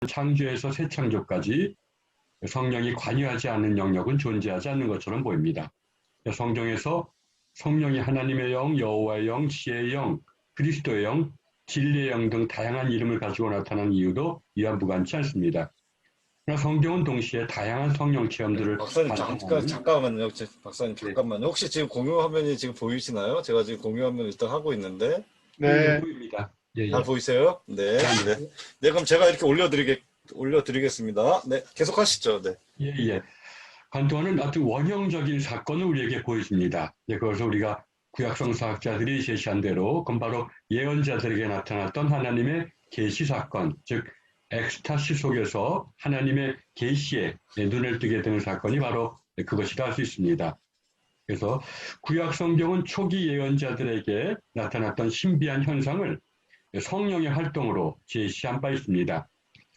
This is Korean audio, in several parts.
창조에서 새 창조까지 성령이 관여하지 않는 영역은 존재하지 않는 것처럼 보입니다. 성경에서 성령이 하나님의 영, 여호와의 영, 지혜의 영, 그리스도의 영, 진리의 영 등 다양한 이름을 가지고 나타나는 이유도 이와 무관치 않습니다. 그러나 성경은 동시에 다양한 성령 체험들을 박사님 잠깐만요. 박사님 네. 잠깐만요. 혹시 지금 공유 화면이 지금 보이시나요? 제가 지금 공유 화면 일단 하고 있는데. 네, 보입니다. 잘 보이세요? 네. 그럼 제가 이렇게 올려드리겠습니다. 네, 계속하시죠. 네. 예. 관통하는 아주 원형적인 사건을 우리에게 보여줍니다. 그래서 우리가 구약성서학자들이 제시한 대로 그건 바로 예언자들에게 나타났던 하나님의 계시 사건, 즉 엑스타시 속에서 하나님의 계시에 눈을 뜨게 되는 사건이 바로 그것이라 할 수 있습니다. 그래서 구약성경은 초기 예언자들에게 나타났던 신비한 현상을 성령의 활동으로 제시한 바 있습니다.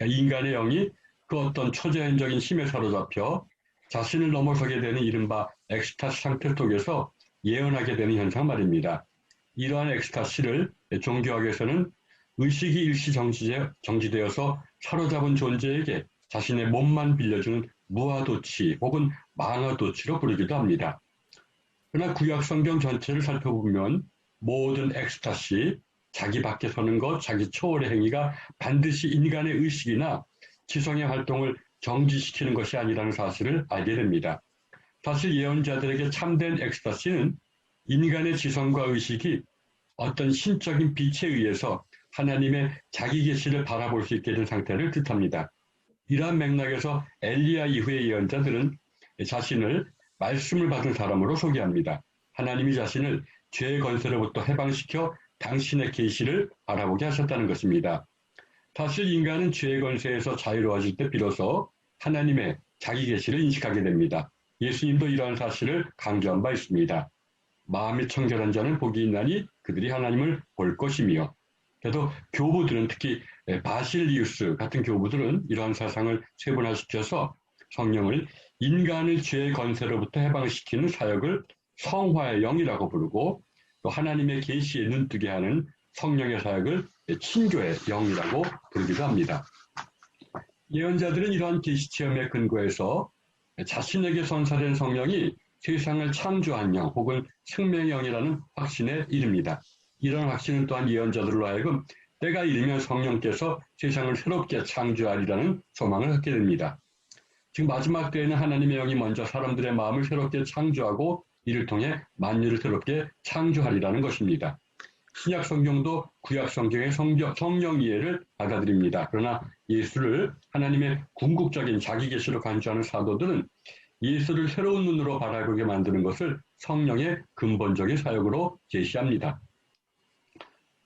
인간의 영이 그 어떤 초자연적인 힘에 사로잡혀 자신을 넘어서게 되는 이른바 엑스타시 상태 속에서 예언하게 되는 현상 말입니다. 이러한 엑스타시를 종교학에서는 의식이 일시 정지되어서 사로잡은 존재에게 자신의 몸만 빌려주는 무아도치 혹은 망아도치로 부르기도 합니다. 그러나 구약 성경 전체를 살펴보면 모든 엑스타시, 자기 밖에 서는 것, 자기 초월의 행위가 반드시 인간의 의식이나 지성의 활동을 정지시키는 것이 아니라는 사실을 알게 됩니다. 사실 예언자들에게 참된 엑스타시는 인간의 지성과 의식이 어떤 신적인 빛에 의해서 하나님의 자기 계시를 바라볼 수 있게 된 상태를 뜻합니다. 이러한 맥락에서 엘리야 이후의 예언자들은 자신을 말씀을 받은 사람으로 소개합니다. 하나님이 자신을 죄의 권세로부터 해방시켜 당신의 계시를 바라보게 하셨다는 것입니다. 사실 인간은 죄의 권세에서 자유로워질 때 비로소 하나님의 자기 계시를 인식하게 됩니다. 예수님도 이러한 사실을 강조한 바 있습니다. 마음이 청결한 자는 복이 있나니 그들이 하나님을 볼 것이며, 그래도 교부들은 특히 바실리우스 같은 교부들은 이러한 사상을 세분화시켜서 성령을 인간을 죄의 권세로부터 해방시키는 사역을 성화의 영이라고 부르고, 또 하나님의 계시에 눈뜨게 하는 성령의 사역을 친교의 영이라고 부르기도 합니다. 예언자들은 이러한 계시 체험에 근거해서 자신에게 선사된 성령이 세상을 창조한 영 혹은 생명의 영이라는 확신에 이릅니다. 이런 확신은 또한 예언자들로 하여금 때가 이르면 성령께서 세상을 새롭게 창조하리라는 소망을 갖게 됩니다. 지금 마지막 때에는 하나님의 영이 먼저 사람들의 마음을 새롭게 창조하고 이를 통해 만유를 새롭게 창조하리라는 것입니다. 신약 성경도 구약 성경의 성령 이해를 받아들입니다. 그러나 예수를 하나님의 궁극적인 자기 계시로 간주하는 사도들은 예수를 새로운 눈으로 바라보게 만드는 것을 성령의 근본적인 사역으로 제시합니다.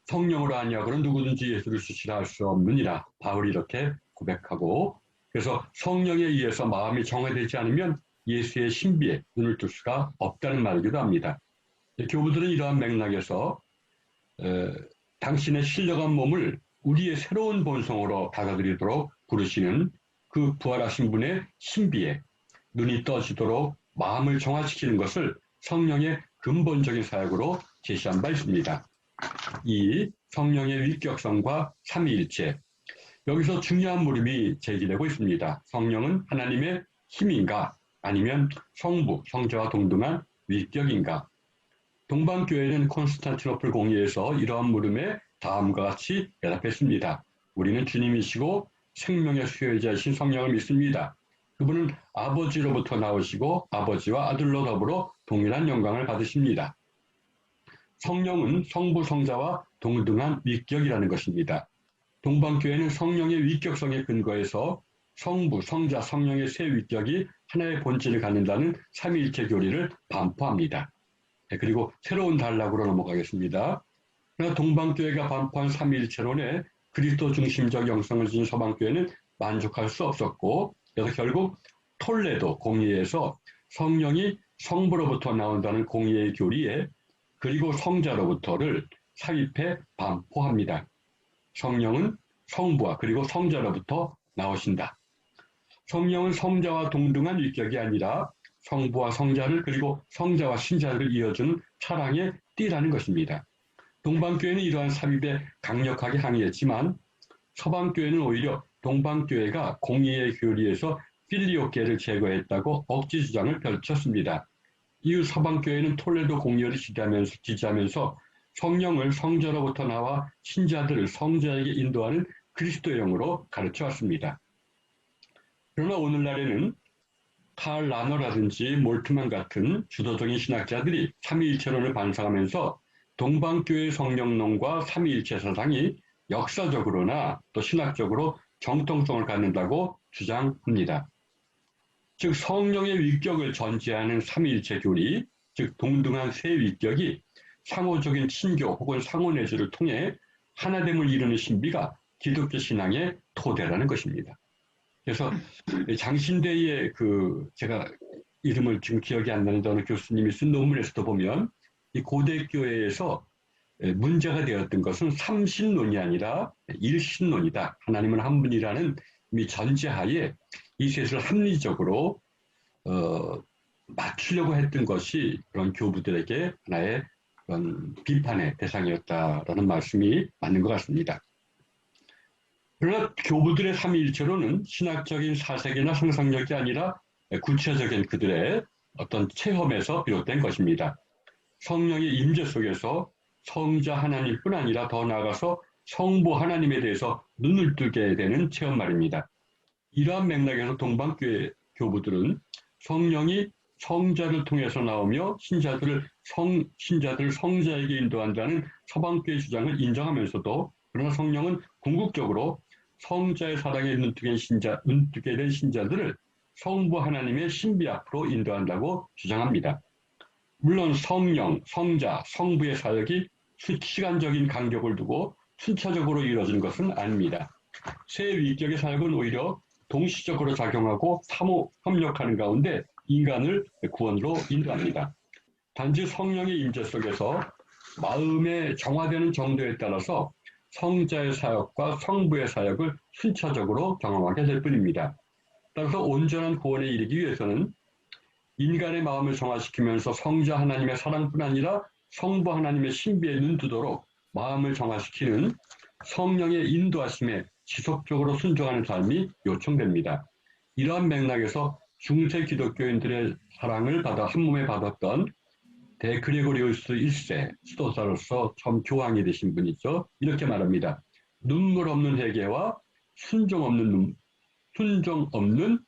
성령으로 아니하고는 누구든지 예수를 수치라 할 수 없느니라 바울이 이렇게 고백하고, 그래서 성령에 의해서 마음이 정화되지 않으면 예수의 신비에 눈을 뜰 수가 없다는 말이기도 합니다. 교부들은 이러한 맥락에서 당신의 신령한 몸을 우리의 새로운 본성으로 받아들이도록 부르시는 그 부활하신 분의 신비에 눈이 떠지도록 마음을 정화시키는 것을 성령의 근본적인 사역으로 제시한 바 있습니다. 이 성령의 위격성과 삼위일체, 여기서 중요한 물음이 제기되고 있습니다. 성령은 하나님의 힘인가 아니면 성부, 성자와 동등한 위격인가? 동방교회는 콘스탄티노플 공의에서 이러한 물음에 다음과 같이 대답했습니다. 우리는 주님이시고 생명의 수요자이신 성령을 믿습니다. 그분은 아버지로부터 나오시고 아버지와 아들로 더불어 동일한 영광을 받으십니다. 성령은 성부, 성자와 동등한 위격이라는 것입니다. 동방교회는 성령의 위격성에 근거해서 성부, 성자, 성령의 세 위격이 하나의 본질을 갖는다는 삼위일체 교리를 반포합니다. 그리고 새로운 단락으로 넘어가겠습니다. 그러나 동방교회가 반포한 삼위일체론에 그리스도 중심적 영성을 지닌 서방교회는 만족할 수 없었고, 그래서 결국 톨레도 공의에서 성령이 성부로부터 나온다는 공의의 교리에 그리고 성자로부터를 삽입해 반포합니다. 성령은 성부와 그리고 성자로부터 나오신다. 성령은 성자와 동등한 위격이 아니라 성부와 성자를 그리고 성자와 신자를 이어주는 사랑의 띠라는 것입니다. 동방교회는 이러한 삽입에 강력하게 항의했지만 서방교회는 오히려 동방교회가 공의의 교리에서 필리오케를 제거했다고 억지 주장을 펼쳤습니다. 이후 서방교회는 톨레도 공의를 지지하면서 성령을 성자로부터 나와 신자들을 성자에게 인도하는 그리스도의 영으로 가르쳐왔습니다. 그러나 오늘날에는 칼 라너라든지 몰트만 같은 주도적인 신학자들이 삼위일체론을 반성하면서 동방교회 성령론과 삼위일체 사상이 역사적으로나 또 신학적으로 정통성을 갖는다고 주장합니다. 즉 성령의 위격을 전제하는 삼위일체 교리, 즉 동등한 세 위격이 상호적인 친교 혹은 상호내주를 통해 하나됨을 이루는 신비가 기독교 신앙의 토대라는 것입니다. 그래서 장신대의 제가 이름을 지금 기억이 안 나는데 어느 교수님이 쓴 논문에서도 보면 이 고대 교회에서 문제가 되었던 것은 삼신론이 아니라 일신론이다. 하나님은 한 분이라는 이 전제하에 이 셋을 합리적으로 맞추려고 했던 것이 그런 교부들에게 하나의 그런 비판의 대상이었다라는 말씀이 맞는 것 같습니다. 그러나 교부들의 삼위일체로는 신학적인 사색이나 상상력이 아니라 구체적인 그들의 어떤 체험에서 비롯된 것입니다. 성령의 임재 속에서 성자 하나님뿐 아니라 더 나아가서 성부 하나님에 대해서 눈을 뜨게 되는 체험 말입니다. 이러한 맥락에서 동방교회 교부들은 성령이 성자를 통해서 나오며 신자들을 성자에게 인도한다는 서방교회 주장을 인정하면서도 그러나 성령은 궁극적으로 성자의 사랑에 눈뜨게 된 신자들을 성부 하나님의 신비 앞으로 인도한다고 주장합니다. 물론 성령, 성자, 성부의 사역이 시간적인 간격을 두고 순차적으로 이루어지는 것은 아닙니다. 세 위격의 사역은 오히려 동시적으로 작용하고 상호 협력하는 가운데 인간을 구원으로 인도합니다. 단지 성령의 임재 속에서 마음의 정화되는 정도에 따라서 성자의 사역과 성부의 사역을 순차적으로 경험하게 될 뿐입니다. 따라서 온전한 구원에 이르기 위해서는 인간의 마음을 정화시키면서 성자 하나님의 사랑뿐 아니라 성부 하나님의 신비에 눈뜨도록 마음을 정화시키는 성령의 인도하심에 지속적으로 순종하는 삶이 요청됩니다. 이러한 맥락에서 중세 기독교인들의 사랑을 받아 한몸에 받았던 데그레고리우스 1세 수도사로서 참 교황이 되신 분이죠. 이렇게 말합니다. 눈물 없는 회개와 순종 없는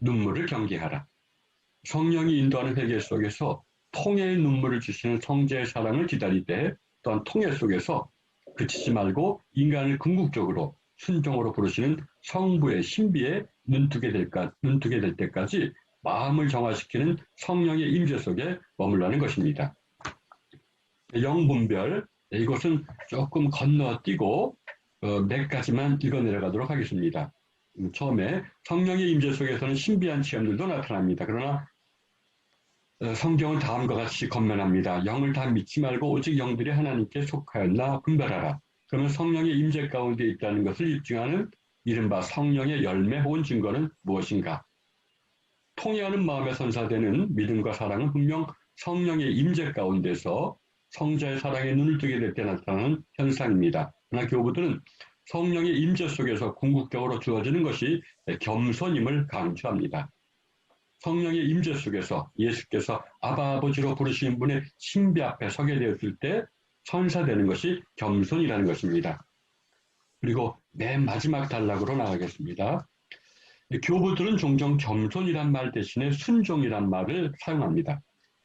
눈물을 경계하라. 성령이 인도하는 회개 속에서 통해의 눈물을 주시는 성자의 사랑을 기다릴 때 또한 통해 속에서 그치지 말고 인간을 궁극적으로 순종으로 부르시는 성부의 신비에 눈뜨게 될 때까지 마음을 정화시키는 성령의 임재 속에 머물라는 것입니다. 영분별, 이것은 조금 건너뛰고 몇 가지만 읽어 내려가도록 하겠습니다. 처음에 성령의 임재 속에서는 신비한 체험들도 나타납니다. 그러나 성경은 다음과 같이 건면합니다. 영을 다 믿지 말고 오직 영들이 하나님께 속하였나 분별하라. 그러면 성령의 임재 가운데 있다는 것을 입증하는 이른바 성령의 열매 혹은 증거는 무엇인가? 통회하는 마음에 선사되는 믿음과 사랑은 분명 성령의 임재 가운데서 성자의 사랑에 눈을 뜨게 될 때 나타나는 현상입니다. 그러나 교부들은 성령의 임재 속에서 궁극적으로 주어지는 것이 겸손임을 강조합니다. 성령의 임재 속에서 예수께서 아바 아버지로 부르시는 분의 신비 앞에 서게 되었을 때 선사되는 것이 겸손이라는 것입니다. 그리고 맨 마지막 단락으로 나가겠습니다. 교부들은 종종 겸손이란 말 대신에 순종이란 말을 사용합니다.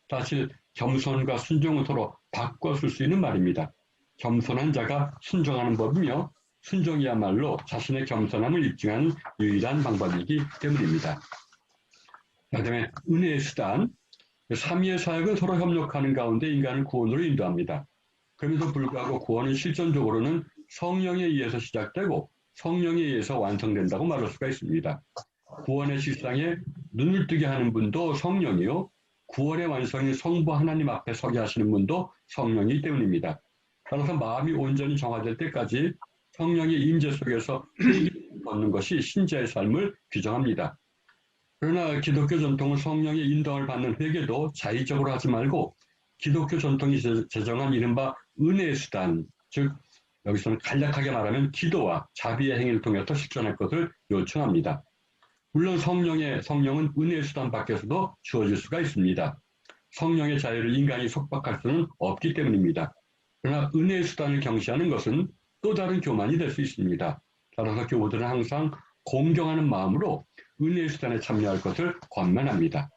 사실 겸손과 순종은 서로 바꿔 쓸 수 있는 말입니다. 겸손한 자가 순종하는 법이며 순종이야말로 자신의 겸손함을 입증하는 유일한 방법이기 때문입니다. 그다음에 은혜의 수단, 삼위의 사역은 서로 협력하는 가운데 인간을 구원으로 인도합니다. 그럼에도 불구하고 구원은 실존적으로는 성령에 의해서 시작되고 성령에 의해서 완성된다고 말할 수가 있습니다. 구원의 실상에 눈을 뜨게 하는 분도 성령이요, 구원의 완성인 성부 하나님 앞에 서게 하시는 분도 성령이기 때문입니다. 따라서 마음이 온전히 정화될 때까지 성령의 임재 속에서 회개를 걷는 것이 신자의 삶을 규정합니다. 그러나 기독교 전통은 성령의 인도를 받는 회개도 자의적으로 하지 말고 기독교 전통이 제정한 이른바 은혜의 수단, 즉 여기서는 간략하게 말하면 기도와 자비의 행위를 통해서 실천할 것을 요청합니다. 물론 성령은 은혜의 수단 밖에서도 주어질 수가 있습니다. 성령의 자유를 인간이 속박할 수는 없기 때문입니다. 그러나 은혜의 수단을 경시하는 것은 또 다른 교만이 될 수 있습니다. 따라서 교우들은 항상 공경하는 마음으로 은혜의 수단에 참여할 것을 권면합니다.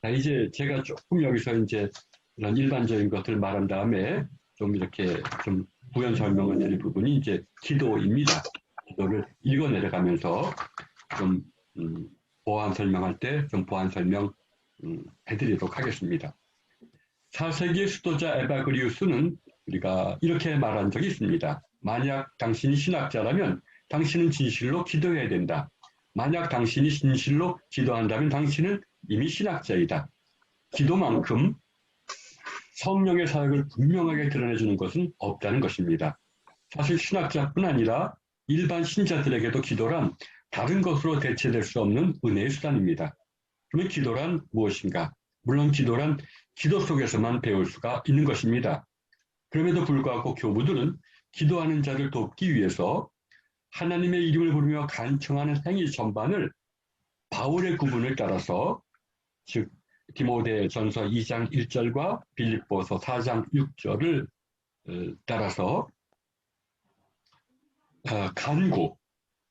자, 이제 제가 조금 여기서 이제 이런 일반적인 것을 말한 다음에 좀 이렇게 좀 부연 설명을 드릴 부분이 이제 기도입니다. 기도를 읽어 내려가면서 좀 보완 설명할 때 좀 보완 설명 해드리도록 하겠습니다. 4세기의 수도자 에바그리우스는 우리가 이렇게 말한 적이 있습니다. 만약 당신이 신학자라면 당신은 진실로 기도해야 된다. 만약 당신이 진실로 기도한다면 당신은 이미 신학자이다. 기도만큼 성령의 사역을 분명하게 드러내주는 것은 없다는 것입니다. 사실 신학자뿐 아니라 일반 신자들에게도 기도란 다른 것으로 대체될 수 없는 은혜의 수단입니다. 그러면 기도란 무엇인가? 물론 기도란 기도 속에서만 배울 수가 있는 것입니다. 그럼에도 불구하고 교부들은 기도하는 자를 돕기 위해서 하나님의 이름을 부르며 간청하는 행위 전반을 바울의 구분을 따라서 즉 디모데전서 2장 1절과 빌립보서 4장 6절을 따라서 간구,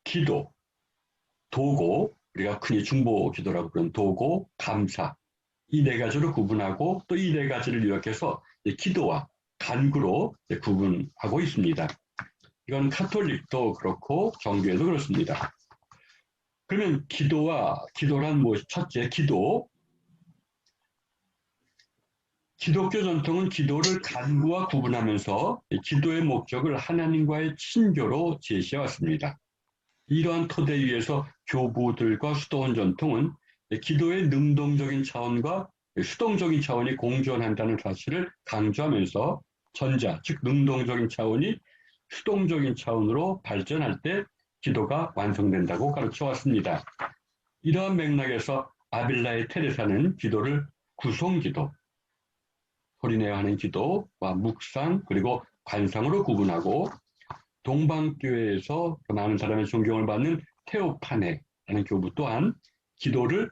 기도, 도고, 우리가 흔히 중보 기도라고 부르는 도고, 감사 이 네 가지로 구분하고 또 이 네 가지를 요약해서 기도와 간구로 구분하고 있습니다. 이건 카톨릭도 그렇고 정교회도 그렇습니다. 그러면 기도란 무엇이? 첫째, 기도. 기독교 전통은 기도를 간구와 구분하면서 기도의 목적을 하나님과의 친교로 제시해왔습니다. 이러한 토대 위에서 교부들과 수도원 전통은 기도의 능동적인 차원과 수동적인 차원이 공존한다는 사실을 강조하면서 전자, 즉 능동적인 차원이 수동적인 차원으로 발전할 때 기도가 완성된다고 가르쳐 왔습니다. 이러한 맥락에서 아빌라의 테레사는 기도를 구송기도, 소리내어 하는 기도와 묵상 그리고 관상으로 구분하고 동방교회에서 많은 사람의 존경을 받는 테오파네라는 교부 또한 기도를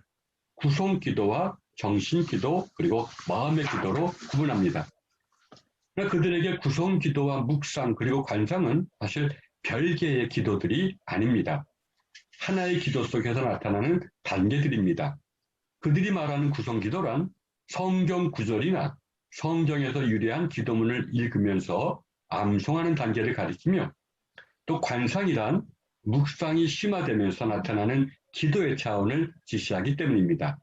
구송기도와 정신기도 그리고 마음의 기도로 구분합니다. 그러나 그들에게 구송기도와 묵상 그리고 관상은 사실 별개의 기도들이 아닙니다. 하나의 기도 속에서 나타나는 단계들입니다. 그들이 말하는 구송기도란 성경 구절이나 성경에서 유래한 기도문을 읽으면서 암송하는 단계를 가리키며 또 관상이란 묵상이 심화되면서 나타나는 기도의 차원을 지시하기 때문입니다.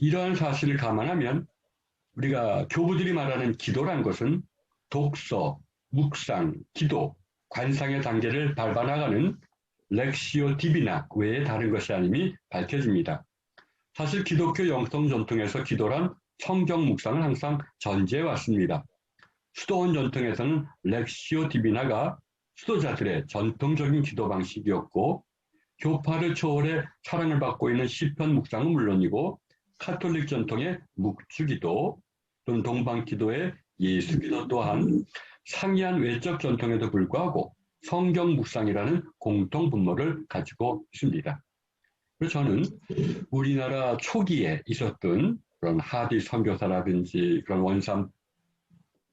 이러한 사실을 감안하면 우리가 교부들이 말하는 기도란 것은 독서, 묵상, 기도, 관상의 단계를 밟아나가는 렉시오 디비나 외에 다른 것이 아님이 밝혀집니다. 사실 기독교 영성 전통에서 기도란 성경 묵상을 항상 전제해 왔습니다. 수도원 전통에서는 렉시오 디비나가 수도자들의 전통적인 기도 방식이었고 교파를 초월해 사랑을 받고 있는 시편 묵상은 물론이고 카톨릭 전통의 묵주기도 또는 동방기도의 예수기도 또한 상이한 외적 전통에도 불구하고 성경 묵상이라는 공통 분모를 가지고 있습니다. 그래서 저는 우리나라 초기에 있었던 그런 하디 선교사라든지 그런 원삼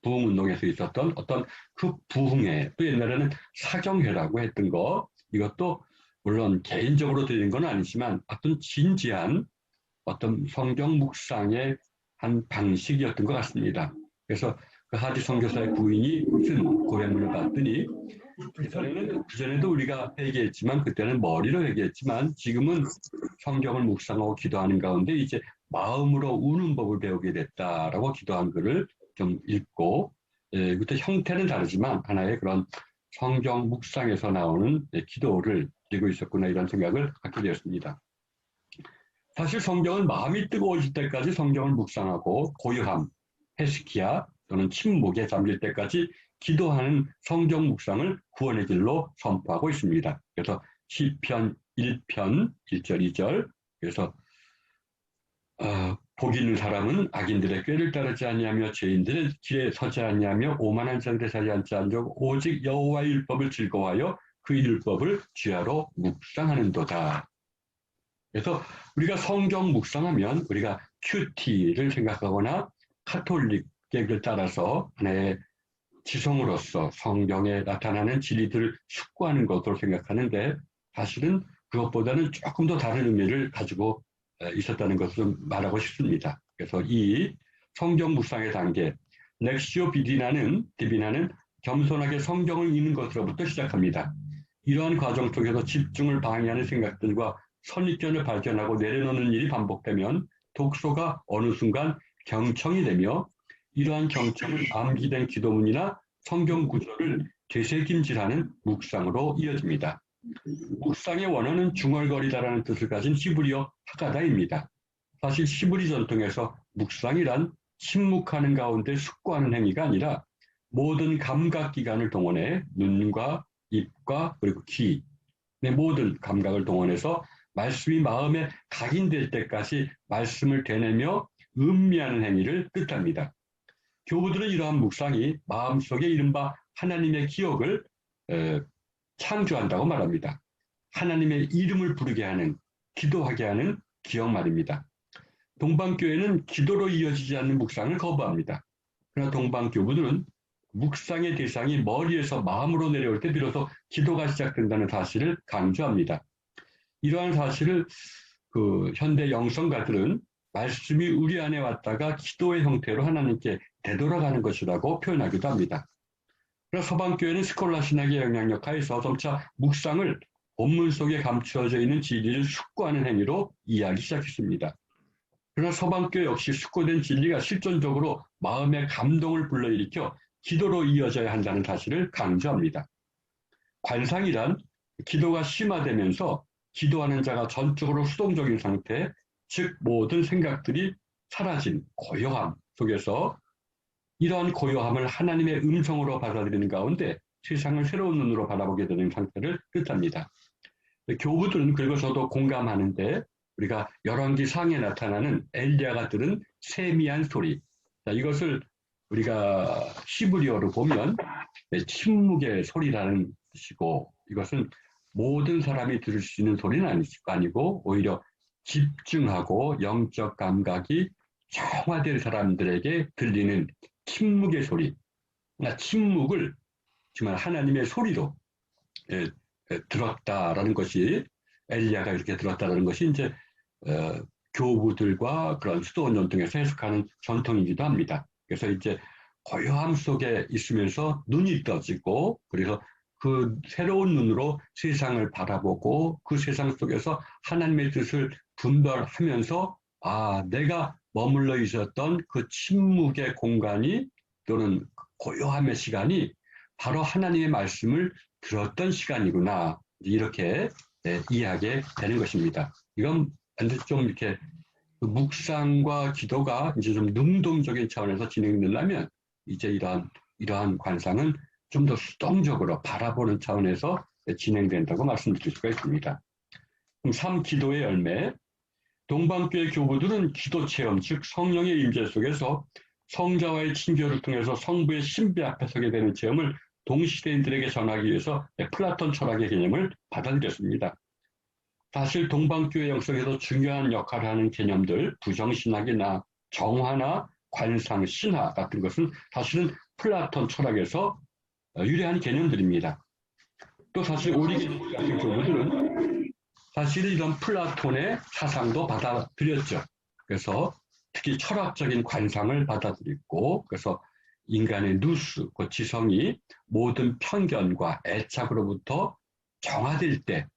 부흥운동에서 있었던 어떤 그 부흥회, 또 옛날에는 사경회라고 했던 거, 이것도 물론 개인적으로 드린 건 아니지만 어떤 진지한 어떤 성경 묵상의 한 방식이었던 것 같습니다. 그래서 그 하디 선교사의 부인이 쓴 고백문을 봤더니 그전에도 우리가 회개했지만 그때는 머리로 회개했지만 지금은 성경을 묵상하고 기도하는 가운데 이제 마음으로 우는 법을 배우게 됐다라고 기도한 글을 좀 읽고 그때 형태는 다르지만 하나의 그런 성경 묵상에서 나오는 기도를 드리고 있었구나 이런 생각을 갖게 되었습니다. 사실 성경은 마음이 뜨거워질 때까지 성경을 묵상하고 고요함, 헤스키야 또는 침묵에 잠길 때까지 기도하는 성경 묵상을 구원의 길로 선포하고 있습니다. 그래서 시편 1편 1절 2절 그래서 복 있는 사람은 악인들의 꾀를 따르지 아니하며 죄인들의 길에 서지 아니하며 오만한 자들의 자리에 앉지 않고 오직 여호와의 율법을 즐거워하여 그 율법을 주야로 묵상하는도다. 그래서 우리가 성경 묵상하면 우리가 큐티를 생각하거나 카톨릭을 따라서 하나의 지성으로서 성경에 나타나는 진리들을 숙고하는 것으로 생각하는데 사실은 그것보다는 조금 더 다른 의미를 가지고 있었다는 것을 좀 말하고 싶습니다. 그래서 이 성경 묵상의 단계, 렉시오 디비나는 겸손하게 성경을 읽는 것으로부터 시작합니다. 이러한 과정 속에서 집중을 방해하는 생각들과 선입견을 발견하고 내려놓는 일이 반복되면 독서가 어느 순간 경청이 되며 이러한 경청은 암기된 기도문이나 성경 구절을 되새김질하는 묵상으로 이어집니다. 묵상의 원어는 중얼거리다라는 뜻을 가진 히브리어 하가다입니다. 사실 히브리 전통에서 묵상이란 침묵하는 가운데 숙고하는 행위가 아니라 모든 감각기관을 동원해 눈과 입과 그리고 귀, 모든 감각을 동원해서 말씀이 마음에 각인될 때까지 말씀을 되뇌며 음미하는 행위를 뜻합니다. 교우들은 이러한 묵상이 마음속에 이른바 하나님의 기억을 창조한다고 말합니다. 하나님의 이름을 부르게 하는, 기도하게 하는 기억 말입니다. 동방교회는 기도로 이어지지 않는 묵상을 거부합니다. 그러나 동방교부들은 묵상의 대상이 머리에서 마음으로 내려올 때 비로소 기도가 시작된다는 사실을 강조합니다. 이러한 사실을 현대 영성가들은 말씀이 우리 안에 왔다가 기도의 형태로 하나님께 되돌아가는 것이라고 표현하기도 합니다. 그러나 서방교회는 스콜라 신학의 영향력 하에서 점차 묵상을 본문 속에 감추어져 있는 진리를 숙고하는 행위로 이해하기 시작했습니다. 그러나 서방교회 역시 숙고된 진리가 실존적으로 마음의 감동을 불러일으켜 기도로 이어져야 한다는 사실을 강조합니다. 관상이란 기도가 심화되면서 기도하는 자가 전적으로 수동적인 상태, 즉 모든 생각들이 사라진 고요함 속에서 이러한 고요함을 하나님의 음성으로 받아들이는 가운데 세상을 새로운 눈으로 바라보게 되는 상태를 뜻합니다. 교부들은 그리고 저도 공감하는데 우리가 열왕기 상에 나타나는 엘리야가 들은 세미한 소리, 이것을 우리가 히브리어로 보면 침묵의 소리라는 뜻이고 이것은 모든 사람이 들을 수 있는 소리는 아니고 오히려 집중하고 영적 감각이 정화된 사람들에게 들리는 침묵의 소리. 침묵을 정말 하나님의 소리로 들었다라는 것이 엘리야가 이렇게 들었다라는 것이 이제 교부들과 그런 수도원 전통에서 해석하는 전통이기도 합니다. 그래서 이제 고요함 속에 있으면서 눈이 떠지고 그래서 그 새로운 눈으로 세상을 바라보고 그 세상 속에서 하나님의 뜻을 분별하면서 내가 머물러 있었던 그 침묵의 공간이 또는 고요함의 시간이 바로 하나님의 말씀을 들었던 시간이구나 이렇게 이해하게 되는 것입니다. 이건 좀 이렇게 묵상과 기도가 이제 좀 능동적인 차원에서 진행되려면 이제 이러한 관상은 좀 더 수동적으로 바라보는 차원에서 진행된다고 말씀드릴 수가 있습니다. 그럼 3기도의 열매. 동방교회 교부들은 기도 체험, 즉 성령의 임재 속에서 성자와의 친교를 통해서 성부의 신비 앞에 서게 되는 체험을 동시대인들에게 전하기 위해서 플라톤 철학의 개념을 받아들였습니다. 사실 동방교회 영성에서 중요한 역할을 하는 개념들, 부정신학이나 정화나 관상, 신화 같은 것은 사실은 플라톤 철학에서 유래한 개념들입니다. 또 사실 오리게니스 같은 교부들은 사실 이런 플라톤의 사상도 받아들였죠. 그래서 특히 철학적인 관상을 받아들였고 그래서 인간의 누스, 그 지성이 모든 편견과 애착으로부터 정화될 때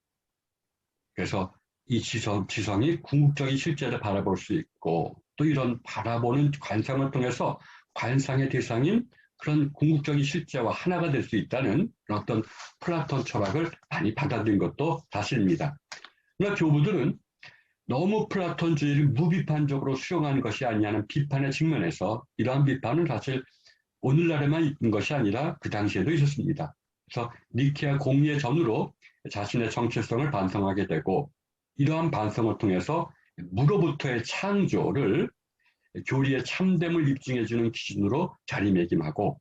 그래서 이 지성이 궁극적인 실제를 바라볼 수 있고 또 이런 바라보는 관상을 통해서 관상의 대상인 그런 궁극적인 실제와 하나가 될 수 있다는 어떤 플라톤 철학을 많이 받아들인 것도 사실입니다. 그러나 교부들은 너무 플라톤주의를 무비판적으로 수용한 것이 아니냐는 비판의 측면에서 이러한 비판은 사실 오늘날에만 있는 것이 아니라 그 당시에도 있었습니다. 그래서 니케아 공예 전후로 자신의 정체성을 반성하게 되고 이러한 반성을 통해서 무로부터의 창조를 교리의 참됨을 입증해주는 기준으로 자리매김하고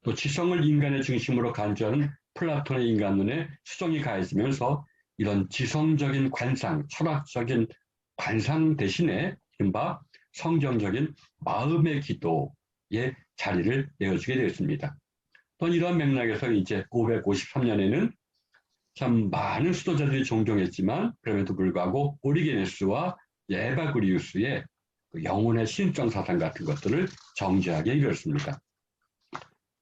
또 지성을 인간의 중심으로 간주하는 플라톤의 인간론에 수정이 가해지면서 이런 지성적인 관상, 철학적인 관상 대신에 이른바 성경적인 마음의 기도의 자리를 내어주게 되었습니다. 또 이런 맥락에서 이제 553년에는 참 많은 수도자들이 존경했지만 그럼에도 불구하고 오리게네스와 에바그리우스의 영혼의 신성 사상 같은 것들을 정죄하게 이르렀습니다.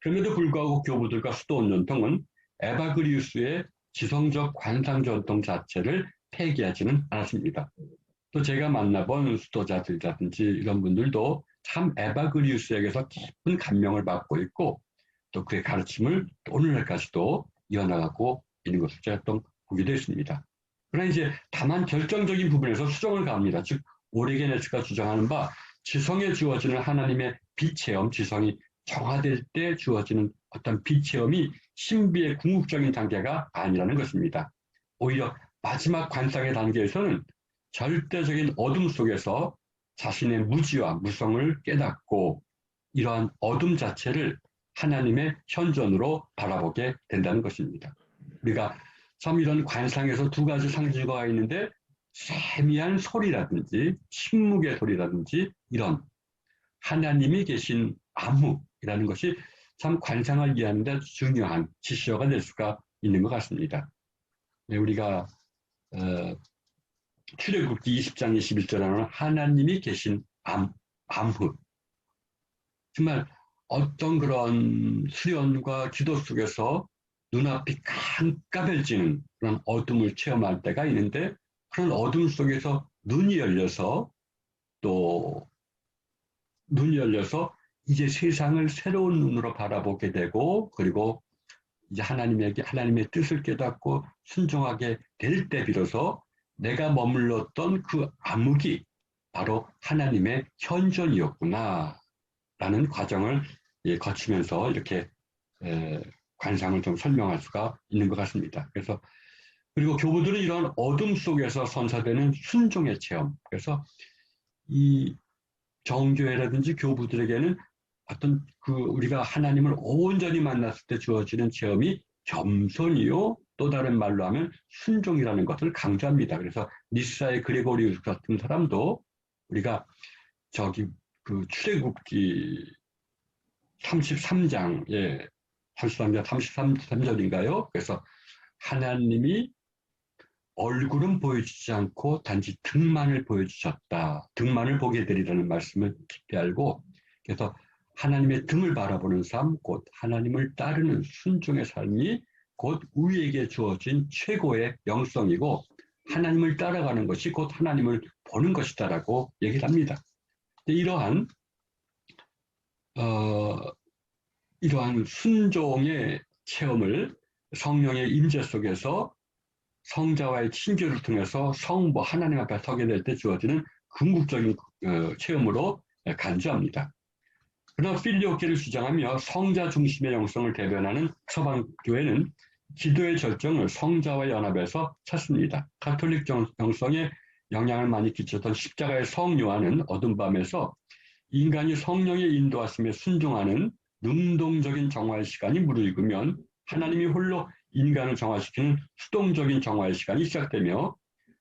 그럼에도 불구하고 교부들과 수도 전통은 에바그리우스의 지성적 관상 전통 자체를 폐기하지는 않았습니다. 또 제가 만나본 수도자들이라든지 이런 분들도 참 에바그리우스에게서 깊은 감명을 받고 있고 또 그의 가르침을 오늘날까지도 이어나가고 있는 것을 제가 또 보게 되었습니다. 그러나 이제 다만 결정적인 부분에서 수정을 가합니다. 즉 오리게네스가 주장하는 바 지성에 주어지는 하나님의 빛체험, 지성이 정화될 때 주어지는 어떤 빛체험이 신비의 궁극적인 단계가 아니라는 것입니다. 오히려 마지막 관상의 단계에서는 절대적인 어둠 속에서 자신의 무지와 무성을 깨닫고 이러한 어둠 자체를 하나님의 현존으로 바라보게 된다는 것입니다. 우리가 참 이런 관상에서 두 가지 상징어가 있는데 세미한 소리라든지 침묵의 소리라든지 이런 하나님이 계신 암흑이라는 것이 참 관상을 이해하는 데 중요한 지시어가 될 수가 있는 것 같습니다. 우리가 출애굽기 20장 21절에 나오는 하나님이 계신 암흑 정말 어떤 그런 수련과 기도 속에서 눈앞이 깜깜해지는 그런 어둠을 체험할 때가 있는데 그런 어둠 속에서 눈이 열려서 이제 세상을 새로운 눈으로 바라보게 되고 그리고 이제 하나님의 뜻을 깨닫고 순종하게 될 때 비로소 내가 머물렀던 그 암흑이 바로 하나님의 현존이었구나 라는 과정을 거치면서 이렇게 관상을 좀 설명할 수가 있는 것 같습니다. 그래서 그리고 교부들은 이런 어둠 속에서 선사되는 순종의 체험. 그래서 이 정교회라든지 교부들에게는 어떤 우리가 하나님을 온전히 만났을 때 주어지는 체험이 겸손이요. 또 다른 말로 하면 순종이라는 것을 강조합니다. 그래서 니사의 그레고리우스 같은 사람도 우리가 출애굽기 33장에 33절인가요? 그래서 하나님이 얼굴은 보여주지 않고 단지 등만을 보여주셨다. 등만을 보게 되리라는 말씀을 깊이 알고 그래서 하나님의 등을 바라보는 삶, 곧 하나님을 따르는 순종의 삶이 곧 우리에게 주어진 최고의 영성이고 하나님을 따라가는 것이 곧 하나님을 보는 것이다라고 얘기를 합니다. 이러한 순종의 체험을 성령의 임재 속에서 성자와의 친교를 통해서 성부 하나님 앞에 서게 될 때 주어지는 궁극적인 체험으로 간주합니다. 그러나 필리오키를 주장하며 성자 중심의 영성을 대변하는 서방교회는 기도의 절정을 성자와 연합해서 찾습니다. 가톨릭 영성에 영향을 많이 끼쳤던 십자가의 성요한은 어둠 밤에서 인간이 성령의 인도하심에 순종하는 능동적인 정화의 시간이 무르익으면 하나님이 홀로 인간을 정화시키는 수동적인 정화의 시간이 시작되며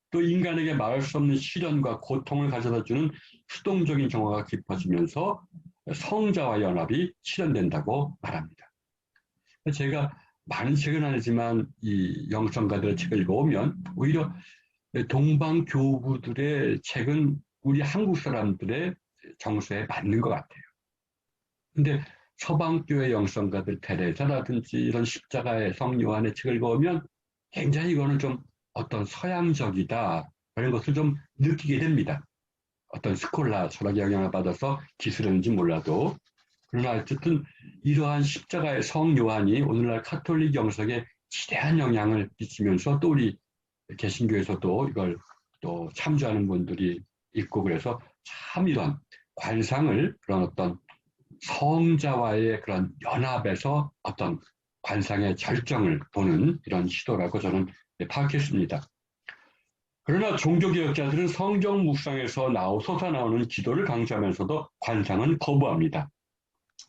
또 인간에게 말할 수 없는 시련과 고통을 가져다주는 수동적인 정화가 깊어지면서 성자와 연합이 실현된다고 말합니다. 제가 많은 책은 아니지만 이 영성가들의 책을 읽어오면 오히려 동방교부들의 책은 우리 한국 사람들의 정서에 맞는 것 같아요. 근데 서방교회 영성가들 테레사라든지 이런 십자가의 성요한의 책을 읽어오면 굉장히 이거는 좀 어떤 서양적이다 그런 것을 좀 느끼게 됩니다. 어떤 스콜라 철학의 영향을 받아서 기술했는지 몰라도 그러나 어쨌든 이러한 십자가의 성요한이 오늘날 카톨릭 영성에 지대한 영향을 끼치면서 또 우리 개신교에서도 이걸 또 참조하는 분들이 있고 그래서 참 이런 관상을 그런 어떤 성자와의 그런 연합에서 어떤 관상의 절정을 보는 이런 시도라고 저는 파악했습니다. 그러나 종교개혁자들은 성경 묵상에서 솟아나오는 기도를 강조하면서도 관상은 거부합니다.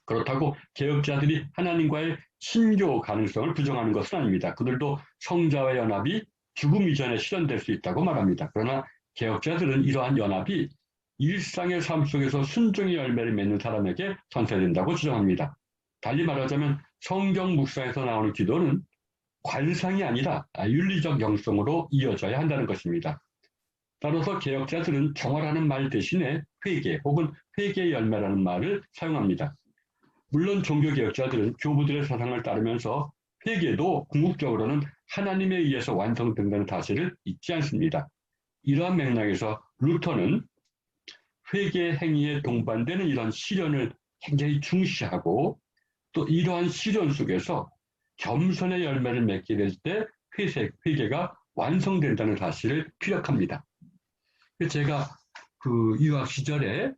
그렇다고 개혁자들이 하나님과의 친교 가능성을 부정하는 것은 아닙니다. 그들도 성자와 연합이 죽음 이전에 실현될 수 있다고 말합니다. 그러나 개혁자들은 이러한 연합이 일상의 삶 속에서 순종의 열매를 맺는 사람에게 선사된다고 주장합니다. 달리 말하자면 성경 묵상에서 나오는 기도는 관상이 아니라 윤리적 영성으로 이어져야 한다는 것입니다. 따라서 개혁자들은 경화라는 말 대신에 회개 혹은 회개의 열매라는 말을 사용합니다. 물론 종교개혁자들은 교부들의 사상을 따르면서 회개도 궁극적으로는 하나님에 의해서 완성된다는 사실을 잊지 않습니다. 이러한 맥락에서 루터는 회개 행위에 동반되는 이런 시련을 굉장히 중시하고 또 이러한 시련 속에서 겸손의 열매를 맺게 될 때 회개가 완성된다는 사실을 피력합니다. 제가 그 유학 시절에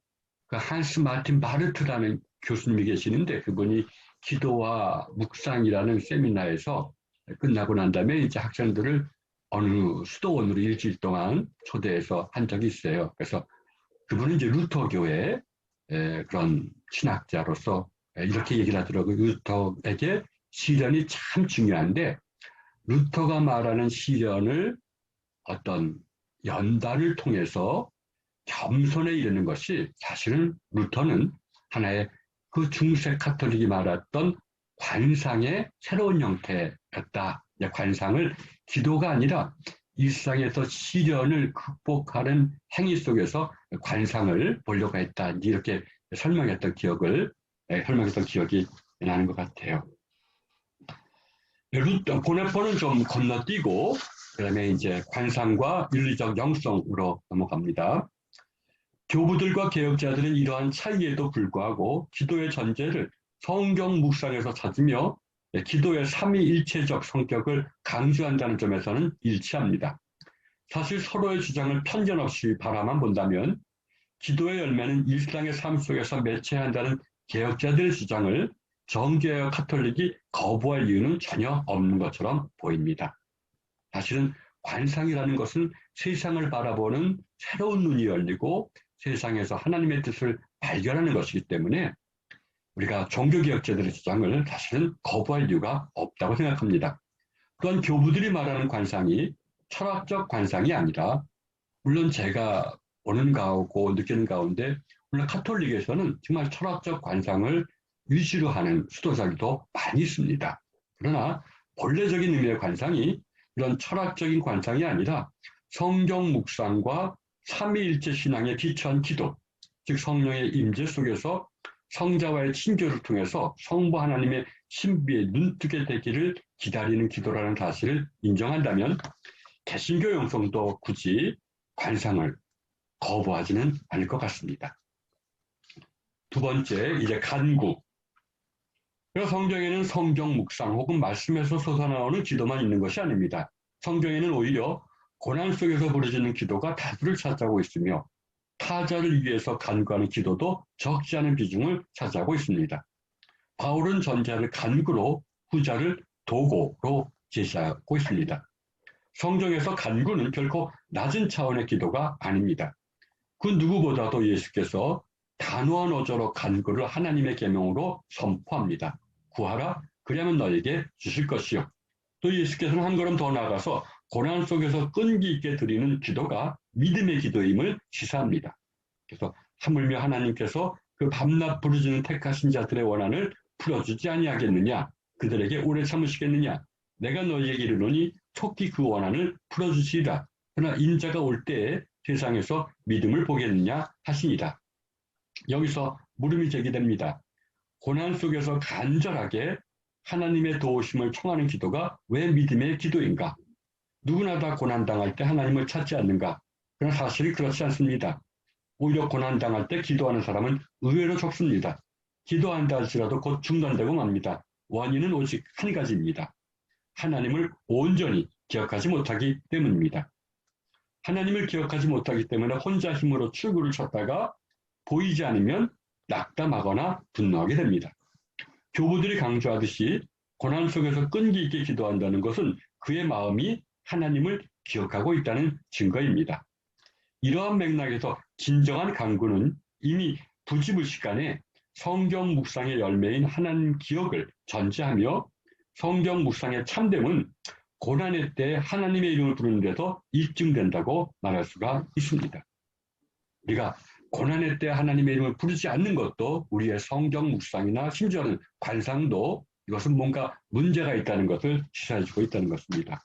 그 한스 마틴 바르트라는 교수님이 계시는데 그분이 기도와 묵상이라는 세미나에서 끝나고 난 다음에 이제 학생들을 어느 수도원으로 일주일 동안 초대해서 한 적이 있어요. 그래서 그분은 이제 루터교의 그런 신학자로서 이렇게 얘기를 하더라고요. 루터에게 시련이 참 중요한데 루터가 말하는 시련을 어떤 연단을 통해서 겸손에 이르는 것이 사실은 루터는 하나의 그 중세 카톨릭이 말했던 관상의 새로운 형태였다. 관상을 기도가 아니라 일상에서 시련을 극복하는 행위 속에서 관상을 보려고 했다. 이렇게 설명했던 기억이 나는 것 같아요. 보네포는 좀 건너뛰고 그다음에 이제 관상과 윤리적 영성으로 넘어갑니다. 교부들과 개혁자들은 이러한 차이에도 불구하고 기도의 전제를 성경 묵상에서 찾으며 기도의 삼위일체적 성격을 강조한다는 점에서는 일치합니다. 사실 서로의 주장을 편견 없이 바라만 본다면 기도의 열매는 일상의 삶 속에서 맺혀야 한다는 개혁자들의 주장을 정교회와 카톨릭이 거부할 이유는 전혀 없는 것처럼 보입니다. 사실은 관상이라는 것은 세상을 바라보는 새로운 눈이 열리고 세상에서 하나님의 뜻을 발견하는 것이기 때문에 우리가 종교개혁자들의 주장을 사실은 거부할 이유가 없다고 생각합니다. 또한 교부들이 말하는 관상이 철학적 관상이 아니라 물론 제가 보는 가오고 느끼는 가운데 물론 카톨릭에서는 정말 철학적 관상을 위주로 하는 수도자들도 많이 있습니다. 그러나 본래적인 의미의 관상이 이런 철학적인 관상이 아니라 성경 묵상과 삼위일체 신앙에 기초한 기도, 즉 성령의 임재 속에서 성자와의 친교를 통해서 성부 하나님의 신비에 눈뜨게 되기를 기다리는 기도라는 사실을 인정한다면 개신교 영성도 굳이 관상을 거부하지는 않을 것 같습니다. 두 번째, 이제 간구. 성경에는 성경 묵상 혹은 말씀에서 솟아나오는 기도만 있는 것이 아닙니다. 성경에는 오히려 고난 속에서 부르짖는 기도가 다수를 차지하고 있으며 타자를 위해서 간구하는 기도도 적지 않은 비중을 차지하고 있습니다. 바울은 전자를 간구로 후자를 도고로 제시하고 있습니다. 성경에서 간구는 결코 낮은 차원의 기도가 아닙니다. 그 누구보다도 예수께서 단호한 어조로 간구를 하나님의 계명으로 선포합니다. 구하라, 그리하면 너에게 주실 것이요. 또 예수께서는 한 걸음 더 나아가서 고난 속에서 끈기 있게 드리는 기도가 믿음의 기도임을 시사합니다. 그래서 하물며 하나님께서 그 밤낮 부르짖는 택하신 자들의 원한을 풀어주지 아니하겠느냐, 그들에게 오래 참으시겠느냐, 내가 너희에게 이르노니 속히 그 원한을 풀어주시리라. 그러나 인자가 올 때에 세상에서 믿음을 보겠느냐 하시니라. 여기서 물음이 제기됩니다. 고난 속에서 간절하게 하나님의 도우심을 청하는 기도가 왜 믿음의 기도인가? 누구나 다 고난당할 때 하나님을 찾지 않는가? 그러나 사실이 그렇지 않습니다. 오히려 고난당할 때 기도하는 사람은 의외로 적습니다. 기도한다 할지라도 곧 중단되고 맙니다. 원인은 오직 한 가지입니다. 하나님을 온전히 기억하지 못하기 때문입니다. 하나님을 기억하지 못하기 때문에 혼자 힘으로 출구를 찾다가 보이지 않으면 낙담하거나 분노하게 됩니다. 교부들이 강조하듯이 고난 속에서 끈기 있게 기도한다는 것은 그의 마음이 하나님을 기억하고 있다는 증거입니다. 이러한 맥락에서 진정한 간구는 이미 부지불식간에 성경 묵상의 열매인 하나님 기억을 전제하며 성경 묵상의 참됨은 고난의 때 하나님의 이름을 부르는 데서 입증된다고 말할 수가 있습니다. 우리가 고난의 때 하나님의 이름을 부르지 않는 것도 우리의 성경 묵상이나 심지어는 관상도 이것은 뭔가 문제가 있다는 것을 시사해주고 있다는 것입니다.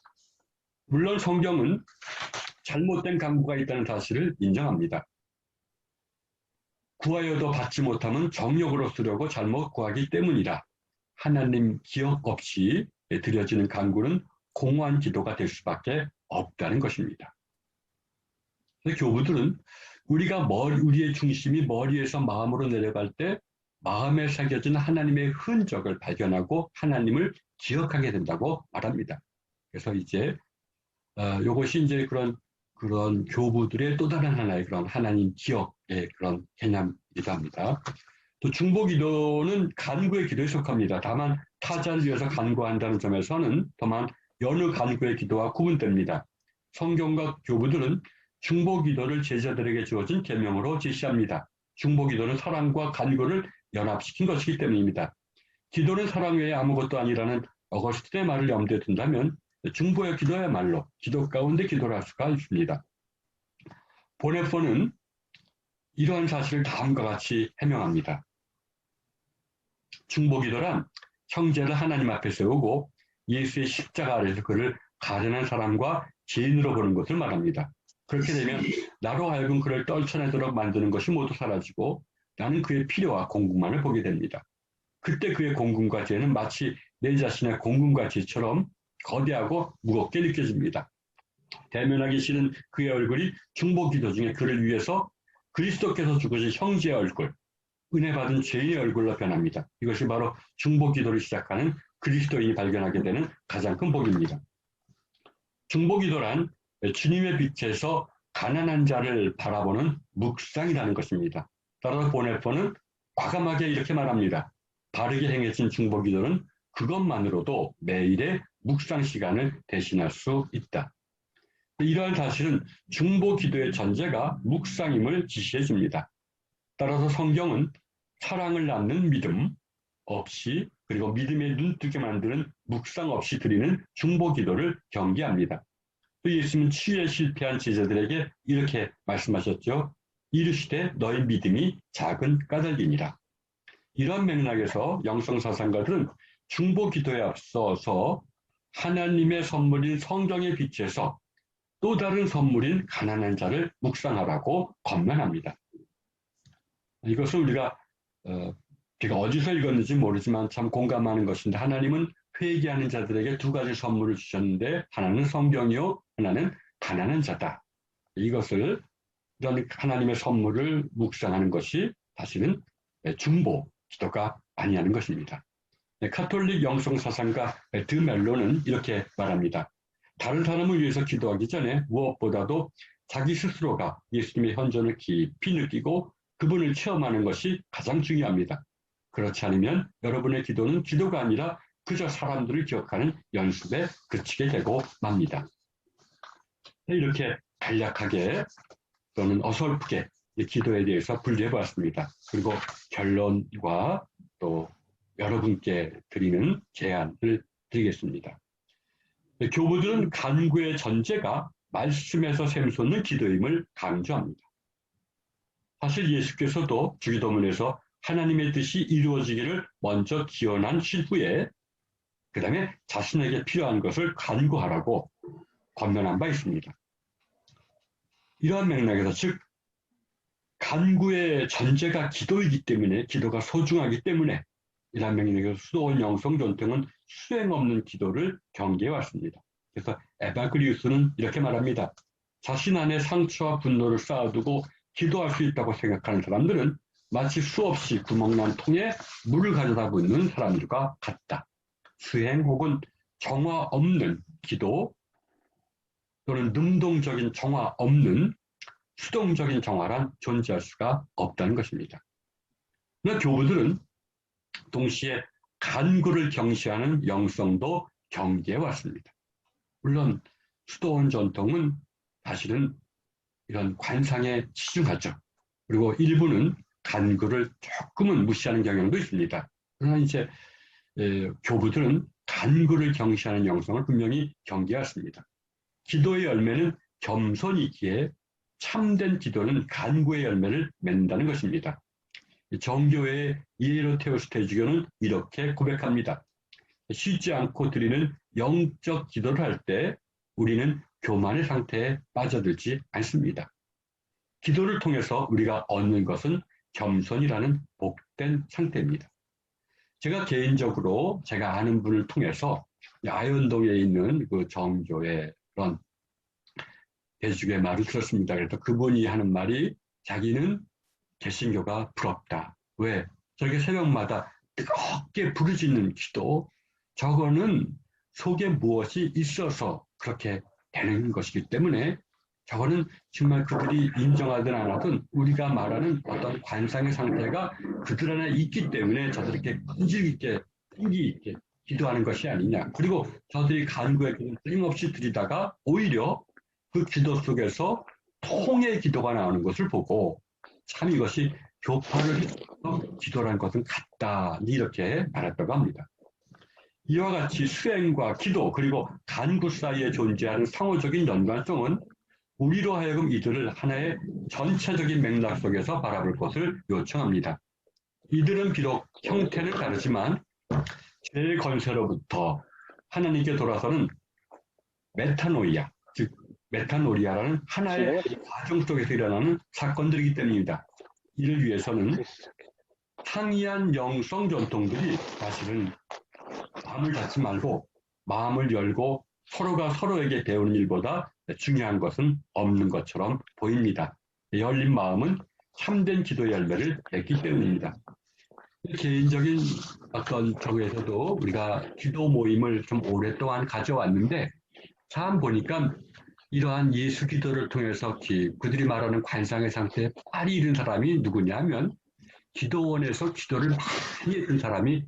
물론 성경은 잘못된 간구가 있다는 사실을 인정합니다. 구하여도 받지 못하면 정욕으로 쓰려고 잘못 구하기 때문이라 하나님 기억 없이 드려지는 간구는 공허한 기도가 될 수밖에 없다는 것입니다. 교부들은 우리의 중심이 머리에서 마음으로 내려갈 때 마음에 새겨진 하나님의 흔적을 발견하고 하나님을 기억하게 된다고 말합니다. 그래서 이제 이것이 이제 그런 교부들의 또 다른 하나의 그런 하나님 기억의 그런 개념이기도 합니다. 또 중보기도는 간구의 기도에 속합니다. 다만 타자를 위해서 간구한다는 점에서는 다만 여느 간구의 기도와 구분됩니다. 성경과 교부들은 중보기도를 제자들에게 주어진 계명으로 제시합니다. 중보기도는 사랑과 간구를 연합시킨 것이기 때문입니다. 기도는 사랑 외에 아무것도 아니라는 어거스틴의 말을 염두에 둔다면 중보의 기도야말로 기도 가운데 기도를 할 수가 있습니다. 보네포는 이러한 사실을 다음과 같이 해명합니다. 중보기도란 형제를 하나님 앞에 세우고 예수의 십자가 아래서 그를 가련한 사람과 죄인으로 보는 것을 말합니다. 그렇게 되면 나로 하여금 그를 떨쳐내도록 만드는 것이 모두 사라지고 나는 그의 필요와 공급만을 보게 됩니다. 그때 그의 공급과 죄는 마치 내 자신의 공급과 죄처럼 거대하고 무겁게 느껴집니다. 대면하기 싫은 그의 얼굴이 중보기도 중에 그를 위해서 그리스도께서 죽으신 형제의 얼굴, 은혜 받은 죄인의 얼굴로 변합니다. 이것이 바로 중보기도를 시작하는 그리스도인이 발견하게 되는 가장 큰 복입니다. 중보기도란 주님의 빛에서 가난한 자를 바라보는 묵상이라는 것입니다. 따라서 보네포는 과감하게 이렇게 말합니다. 바르게 행해진 중보기도는 그것만으로도 매일의 묵상 시간을 대신할 수 있다. 이러한 사실은 중보기도의 전제가 묵상임을 지시해 줍니다. 따라서 성경은 사랑을 낳는 믿음 없이 그리고 믿음에 눈뜨게 만드는 묵상 없이 드리는 중보기도를 경계합니다. 또 예수님은 치유에 실패한 제자들에게 이렇게 말씀하셨죠. 이르시되 너희 믿음이 작은 까닭이니라. 이런 맥락에서 영성사상가들은 중보기도에 앞서서 하나님의 선물인 성경의 빛에서 또 다른 선물인 가난한 자를 묵상하라고 권면합니다. 이것은 우리가 제가 어디서 읽었는지 모르지만 참 공감하는 것인데 하나님은 회개하는 자들에게 두 가지 선물을 주셨는데 하나는 성경이요 하나는 가난한 자다. 이것을 이런 하나님의 선물을 묵상하는 것이 사실은 중보 기도가 아니하는 것입니다. 카톨릭 영성사상가 드멜로는 이렇게 말합니다. 다른 사람을 위해서 기도하기 전에 무엇보다도 자기 스스로가 예수님의 현존을 깊이 느끼고 그분을 체험하는 것이 가장 중요합니다. 그렇지 않으면 여러분의 기도는 기도가 아니라 그저 사람들을 기억하는 연습에 그치게 되고 맙니다. 이렇게 간략하게 또는 어설프게 기도에 대해서 분류해 보았습니다. 그리고 결론과 또 여러분께 드리는 제안을 드리겠습니다. 교부들은 간구의 전제가 말씀에서 샘솟는 기도임을 강조합니다. 사실 예수께서도 주기도문에서 하나님의 뜻이 이루어지기를 먼저 기원하신 후에 그 다음에 자신에게 필요한 것을 간구하라고 권면한 바 있습니다. 이러한 맥락에서 즉 간구의 전제가 기도이기 때문에 기도가 소중하기 때문에 이러한 맥락에서 수도원 영성전통은 수행 없는 기도를 경계해 왔습니다. 그래서 에바그리우스는 이렇게 말합니다. 자신 안에 상처와 분노를 쌓아두고 기도할 수 있다고 생각하는 사람들은 마치 수없이 구멍난 통에 물을 가져다 붓는 사람들과 같다. 수행 혹은 정화 없는 기도 또는 능동적인 정화 없는 수동적인 정화란 존재할 수가 없다는 것입니다. 그러나 교부들은 동시에 간구를 경시하는 영성도 경계해 왔습니다. 물론 수도원 전통은 사실은 이런 관상에 치중하죠. 그리고 일부는 간구를 조금은 무시하는 경향도 있습니다. 그러나 이제 교부들은 간구를 경시하는 영성을 분명히 경계했습니다. 기도의 열매는 겸손이기에 참된 기도는 간구의 열매를 맺는다는 것입니다. 정교회의 이에로테오스테주교는 이렇게 고백합니다. 쉬지 않고 드리는 영적 기도를 할 때 우리는 교만의 상태에 빠져들지 않습니다. 기도를 통해서 우리가 얻는 것은 겸손이라는 복된 상태입니다. 제가 개인적으로 제가 아는 분을 통해서 아현동에 있는 그 정교회 그런 대주교의 말을 들었습니다. 그래서 그분이 하는 말이 자기는 개신교가 부럽다. 왜? 저렇게 새벽마다 뜨겁게 부르짖는 기도, 저거는 속에 무엇이 있어서 그렇게 되는 것이기 때문에 저거는 정말 그들이 인정하든 안 하든 우리가 말하는 어떤 관상의 상태가 그들 안에 있기 때문에 저들에게 끈질 있게, 끈기 있게 기도하는 것이 아니냐. 그리고 저들이 간구의 기도를 끊임없이 드리다가 오히려 그 기도 속에서 통의 기도가 나오는 것을 보고 참 이것이 교파를 해서 기도라는 것은 같다. 이렇게 말했다고 합니다. 이와 같이 수행과 기도 그리고 간구 사이에 존재하는 상호적인 연관성은 우리로 하여금 이들을 하나의 전체적인 맥락 속에서 바라볼 것을 요청합니다. 이들은 비록 형태는 다르지만 죄의 건세로부터 하나님께 돌아서는 메타노이아, 즉 메타노리아라는 하나의 과정 속에서 일어나는 사건들이기 때문입니다. 이를 위해서는 상이한 영성 전통들이 사실은 마음을 닫지 말고 마음을 열고 서로가 서로에게 배우는 일보다 중요한 것은 없는 것처럼 보입니다. 열린 마음은 참된 기도 열매를 맺기 때문입니다. 개인적인 어떤 적에서도 우리가 기도 모임을 좀 오랫동안 가져왔는데 참 보니까 이러한 예수 기도를 통해서 그들이 말하는 관상의 상태에 빨리 이른 사람이 누구냐면 기도원에서 기도를 많이 했던 사람이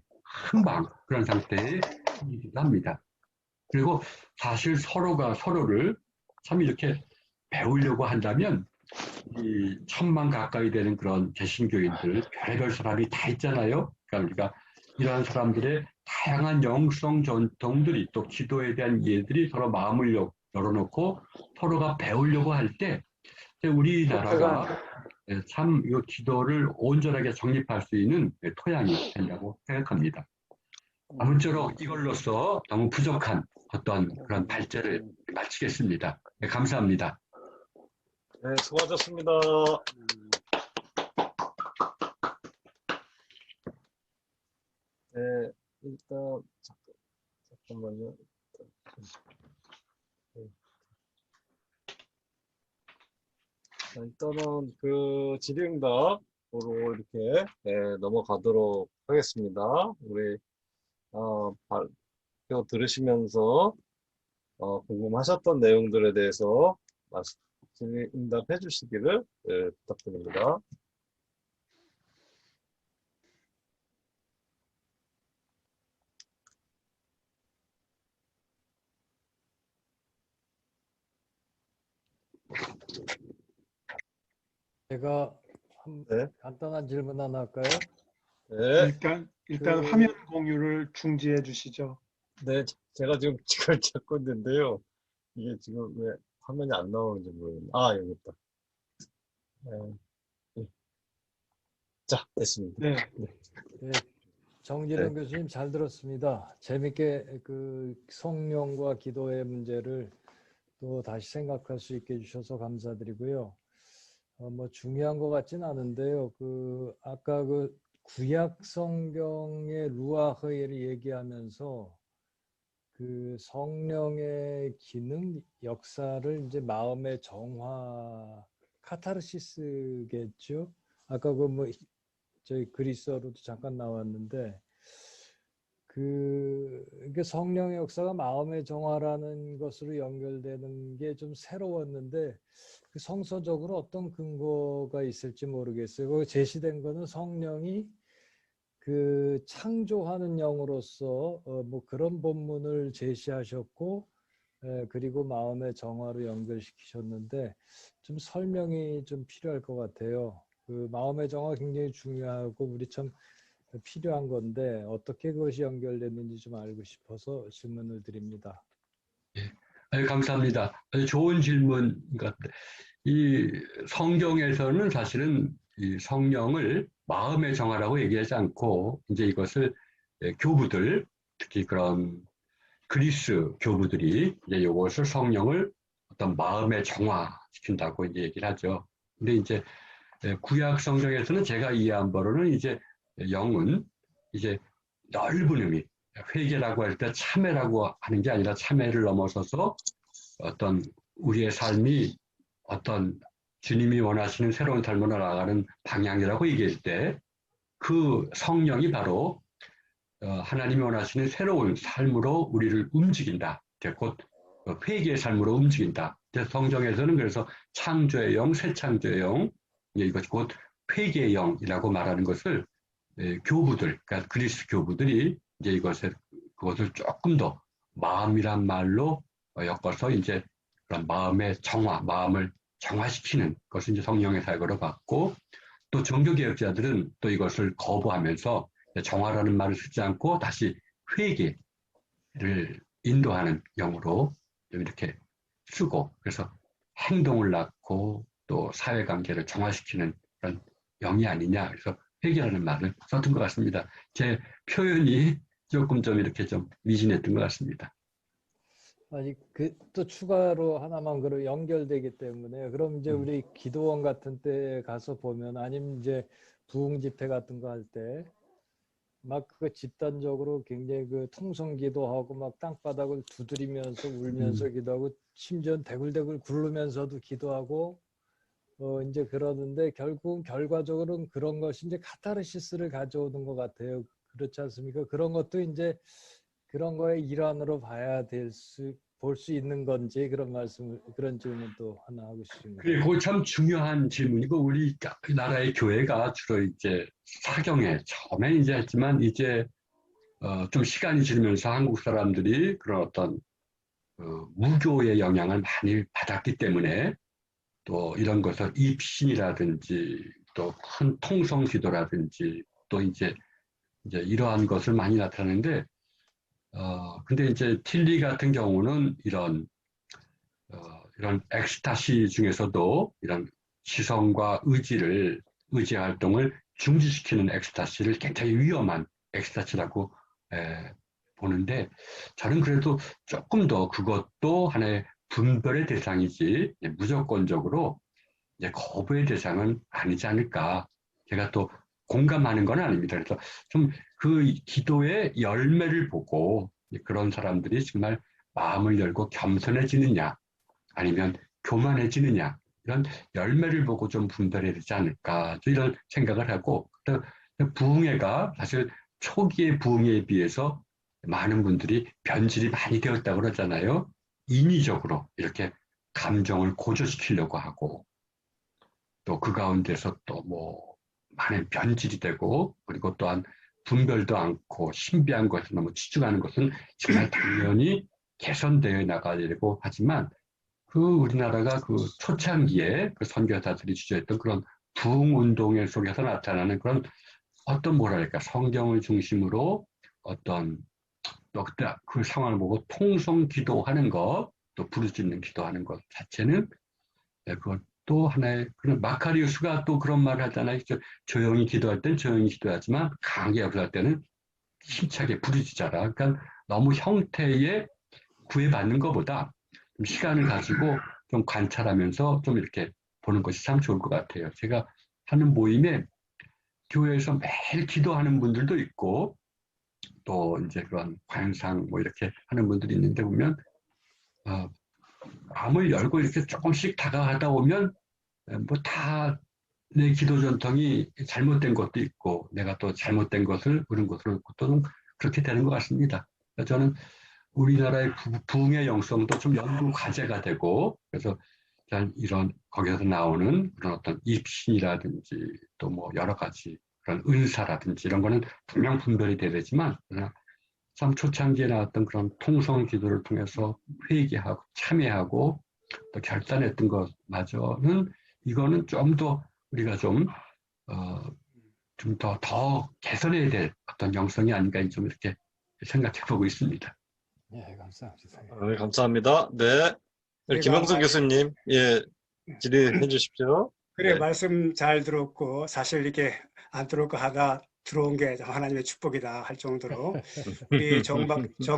금방 그런 상태에 이기도 합니다. 그리고 사실 서로가 서로를 참 이렇게 배우려고 한다면 이 천만 가까이 되는 그런 개신교인들 별의별 사람이 다 있잖아요. 그러니까 우리가 이러한 사람들의 다양한 영성 전통들이 또 기도에 대한 이해들이 서로 마음을 열어놓고 서로가 배우려고 할 때 우리나라가 참 이 기도를 온전하게 정립할 수 있는 토양이 된다고 생각합니다. 아무쪼록 이걸로써 너무 부족한 어떤 그런 발제를 마치겠습니다. 네, 감사합니다. 네, 수고하셨습니다. 네, 일단 잠깐만요. 일단은 그 질의응답으로 이렇게 넘어가도록 하겠습니다. 우리 발표 들으시면서 궁금하셨던 내용들에 대해서 질의응답해 주시기를 부탁드립니다. 제가 네. 간단한 질문 하나 할까요? 네. 일단 화면 공유를 중지해 주시죠. 네, 제가 지금 이걸 찾고 있는데요. 이게 지금 왜 화면이 안 나오는지 모르겠네. 아, 여기 있다. 네. 자, 됐습니다. 네. 네, 정진영 교수님 잘 들었습니다. 재밌게 그 성령과 기도의 문제를 또 다시 생각할 수 있게 해주셔서 감사드리고요. 뭐 중요한 것 같진 않은데요. 아까 그 구약 성경의 루아흐를 얘기하면서 그 성령의 기능, 역사를 이제 마음의 정화, 카타르시스겠죠. 아까 저희 그리스어로도 잠깐 나왔는데 이게 성령의 역사가 마음의 정화라는 것으로 연결되는 게 좀 새로웠는데 그 성서적으로 어떤 근거가 있을지 모르겠어요. 거기 제시된 거는 성령이 그 창조하는 영으로서 뭐 그런 본문을 제시하셨고 그리고 마음의 정화로 연결시키셨는데 좀 설명이 좀 필요할 것 같아요. 그 마음의 정화 굉장히 중요하고 우리 참 필요한 건데 어떻게 그것이 연결됐는지 좀 알고 싶어서 질문을 드립니다. 감사합니다. 아주 좋은 질문 같아요. 이 성경에서는 사실은 이 성령을 마음의 정화라고 얘기하지 않고 이제 이것을 교부들, 특히 그런 그리스 교부들이 이제 이것을 성령을 어떤 마음의 정화시킨다고 이제 얘기를 하죠. 근데 이제 구약 성경에서는 제가 이해한 바로는 이제 영은 이제 넓은 의미, 회개라고 할 때 참회라고 하는 게 아니라 참회를 넘어서서 어떤 우리의 삶이 어떤 주님이 원하시는 새로운 삶으로 나아가는 방향이라고 얘기할 때 그 성령이 바로 하나님이 원하시는 새로운 삶으로 우리를 움직인다. 곧 회개의 삶으로 움직인다. 성경에서는 그래서 창조의 영, 새 창조의 영, 이것 곧 회개의 영이라고 말하는 것을 교부들, 그러니까 그리스 교부들이 이제 그것을 조금 더 마음이란 말로 엮어서 이제 그런 마음의 정화, 마음을 정화시키는 것을 이제 성령의 사역으로 봤고, 또 종교개혁자들은 또 이것을 거부하면서 정화라는 말을 쓰지 않고 다시 회개를 인도하는 영으로 좀 이렇게 쓰고, 그래서 행동을 낳고 또 사회관계를 정화시키는 그런 영이 아니냐, 그래서 회개라는 말을 썼던 것 같습니다. 제 표현이 조금 좀 이렇게 좀 미진했던 것 같습니다. 아니 그 또 추가로 하나만 그로 연결되기 때문에 그럼 이제 우리 기도원 같은 때 가서 보면 아니면 이제 부흥 집회 같은 거 할 때 막 그 집단적으로 굉장히 그 통성 기도하고 막 땅바닥을 두드리면서 울면서 기도하고 심지어 대굴대굴 굴르면서도 기도하고 이제 그러는데 결국 결과적으로는 그런 것이 이제 카타르시스를 가져오는 것 같아요. 그렇지 않습니까? 그런 것도 이제 그런 거의 일환으로 봐야 볼 수 있는 건지 그런 질문도 하나 하고 싶습니다. 그리고 참 중요한 질문이고, 우리 나라의 교회가 주로 이제 사경에 처음에 이제 했지만 이제 좀 시간이 지나면서 한국 사람들이 그런 어떤 무교의 영향을 많이 받았기 때문에 또 이런 것을 입신이라든지 또 큰 통성 기도라든지 또 이제 이러한 것을 많이 나타내는데, 근데 이제 틸리 같은 경우는 이런 엑스타시 중에서도 이런 지성과 의지 활동을 중지시키는 엑스타시를 굉장히 위험한 엑스타시라고 보는데, 저는 그래도 조금 더 그것도 하나의 분별의 대상이지 무조건적으로 이제 거부의 대상은 아니지 않을까. 제가 또 공감하는 건 아닙니다. 그래서 좀 그 기도의 열매를 보고 그런 사람들이 정말 마음을 열고 겸손해지느냐 아니면 교만해지느냐 이런 열매를 보고 좀 분별해야 되지 않을까 이런 생각을 하고, 부흥회가 사실 초기의 부흥회에 비해서 많은 분들이 변질이 많이 되었다고 그러잖아요. 인위적으로 이렇게 감정을 고조시키려고 하고 또 그 가운데서 또 뭐 많은 변질이 되고, 그리고 또한 분별도 않고 신비한 것을 너무 치중하는 것은 정말 당연히 개선되어 나가야 되고, 하지만 그 우리나라가 그 초창기에 그 선교사들이 주저했던 그런 부흥 운동 속에서 나타나는 그런 어떤 뭐랄까 성경을 중심으로 어떤 또 그때 그 상황을 보고 통성 기도하는 것, 또 부르짖는 기도하는 것 자체는 그것도 하나의 그런 마카리우스가 또 그런 말을 하잖아요. 조용히 기도할 땐 조용히 기도하지만 강하게 역사할 때는 힘차게 부르짖어라. 그러니까 너무 형태에 구애받는 것보다 좀 시간을 가지고 좀 관찰하면서 좀 이렇게 보는 것이 참 좋을 것 같아요. 제가 하는 모임에 교회에서 매일 기도하는 분들도 있고 또 이제 그런 관상 뭐 이렇게 하는 분들이 있는데 보면 마음을 열고 이렇게 조금씩 다가가다 보면 뭐 다 내 기도 전통이 잘못된 것도 있고 내가 또 잘못된 것을 옳은 것을 또 그렇게 되는 것 같습니다. 저는 우리나라의 부흥의 영성도 좀 연구 과제가 되고, 그래서 이런 거기서 나오는 그런 어떤 입신이라든지 또 뭐 여러 가지 그런 은사라든지 이런 거는 분명 분별이 돼야 되지만 참 초창기에 나왔던 그런 통성 기도를 통해서 회개하고 참회하고 또 결단했던 것마저는 이거는 좀 더 우리가 좀 더 개선해야 될 어떤 영성이 아닌가 좀 이렇게 생각해 보고 있습니다. 예, 감사합니다. 네, 감사합니다. 네. 제가 김영선 교수님, 예, 질의해 주십시오. 그래 네. 말씀 잘 들었고 사실 이렇게 안 들어올까 하다 들어온 게 하나님의 축복이다 할 정도로 우리 정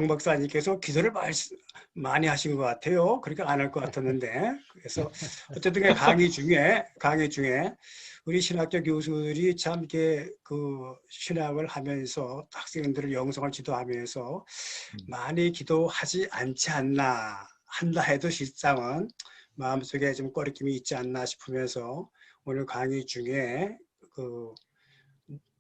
박사님께서 기도를 많이 하신 것 같아요. 그러니까 안 할 것 같았는데 그래서 어쨌든 강의 중에 우리 신학교 교수들이 참 이렇게 그 신학을 하면서 학생들을 영성을 지도하면서 많이 기도하지 않지 않나 한다 해도 실상은 마음속에 좀 꺼리낌이 있지 않나 싶으면서 오늘 강의 중에 그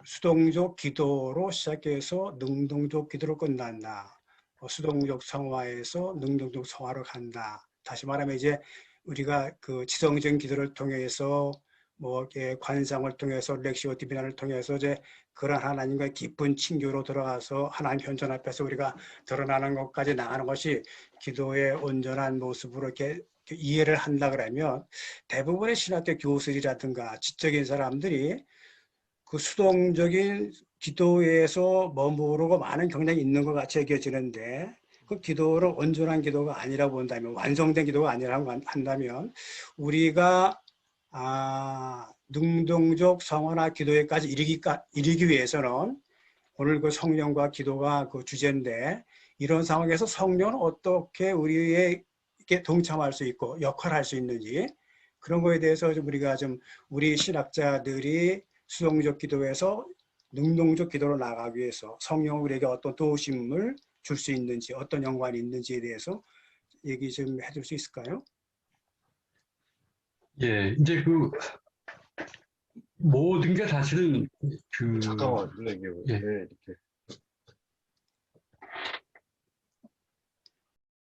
수동적 기도로 시작해서 능동적 기도로 끝난다. 수동적 성화에서 능동적 성화로 간다. 다시 말하면 이제 우리가 그 지성적인 기도를 통해서 뭐 이렇게 관상을 통해서 렉시오 디비나를 통해서 이제 그런 하나님과의 깊은 친교로 들어가서 하나님 현존 앞에서 우리가 드러나는 것까지 나가는 것이 기도의 온전한 모습으로 이렇게 이해를 한다 그러면 대부분의 신학교 교수들이라든가 지적인 사람들이 그 수동적인 기도에서 머무르고 많은 경향이 있는 것 같이 여겨지는데 그 기도를 온전한 기도가 아니라고 본다면 완성된 기도가 아니라고 한다면 우리가 능동적 성화나 기도에까지 이르기 위해서는 오늘 그 성령과 기도가 그 주제인데 이런 상황에서 성령은 어떻게 우리에게 동참할 수 있고 역할을 할 수 있는지 그런 거에 대해서 좀 우리가 좀 우리 신학자들이 수동적 기도에서 능동적 기도로 나가기 위해서 성령 우리에게 어떤 도우심을 줄 수 있는지 어떤 연관이 있는지에 대해서 얘기 좀 해줄 수 있을까요? 예, 이제 그 모든 게 사실은 그 잠깐만, 이게 예. 왜 이렇게